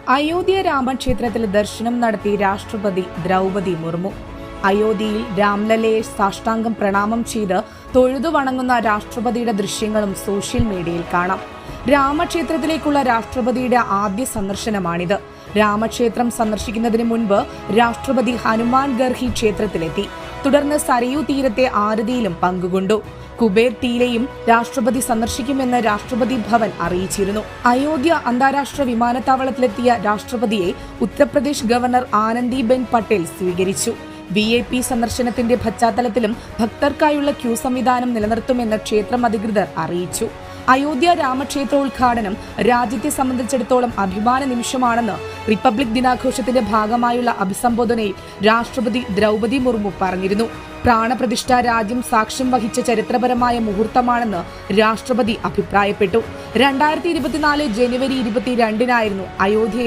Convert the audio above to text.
അയോധ്യ രാമക്ഷേത്രത്തിൽ ദർശനം നടത്തി രാഷ്ട്രപതി ദ്രൗപദി മുർമു. അയോധ്യയിൽ രാംലലയെ സാഷ്ടാംഗം പ്രണാമം ചെയ്ത് തൊഴുതു വണങ്ങുന്ന രാഷ്ട്രപതിയുടെ ദൃശ്യങ്ങളും സോഷ്യൽ മീഡിയയിൽ കാണാം. രാമക്ഷേത്രത്തിലേക്കുള്ള രാഷ്ട്രപതിയുടെ ആദ്യ സന്ദർശനമാണിത്. രാമക്ഷേത്രം സന്ദർശിക്കുന്നതിന് മുൻപ് രാഷ്ട്രപതി ഹനുമാൻ ഗർഹി ക്ഷേത്രത്തിലെത്തി. തുടർന്ന് സരയൂ തീരത്തെ ആരതിയിലും പങ്കുകൊണ്ടു. കുബേർ തീയിലെയും രാഷ്ട്രപതി സന്ദർശിക്കുമെന്ന് രാഷ്ട്രപതി ഭവൻ അറിയിച്ചിരുന്നു. അയോധ്യ അന്താരാഷ്ട്ര വിമാനത്താവളത്തിലെത്തിയ രാഷ്ട്രപതിയെ ഉത്തർപ്രദേശ് ഗവർണർ ആനന്ദിബെൻ പട്ടേൽ സ്വീകരിച്ചു. VIP സന്ദർശനത്തിന്റെ പശ്ചാത്തലത്തിലും ഭക്തർക്കായുള്ള ക്യൂ സംവിധാനം നിലനിർത്തുമെന്ന് ക്ഷേത്രം അധികൃതർ അറിയിച്ചു. അയോധ്യ രാമക്ഷേത്രോദ്ഘാടനം രാജ്യത്തെ സംബന്ധിച്ചിടത്തോളം അഭിമാന നിമിഷമാണെന്ന് റിപ്പബ്ലിക് ദിനാഘോഷത്തിന്റെ ഭാഗമായുള്ള അഭിസംബോധനയിൽ രാഷ്ട്രപതി ദ്രൗപദി മുർമു പറഞ്ഞിരുന്നു. പ്രാണപ്രതിഷ്ഠ രാജ്യം സാക്ഷ്യം വഹിച്ച ചരിത്രപരമായ മുഹൂർത്തമാണെന്ന് രാഷ്ട്രപതി അഭിപ്രായപ്പെട്ടു. 2024 ജനുവരി 22 അയോധ്യ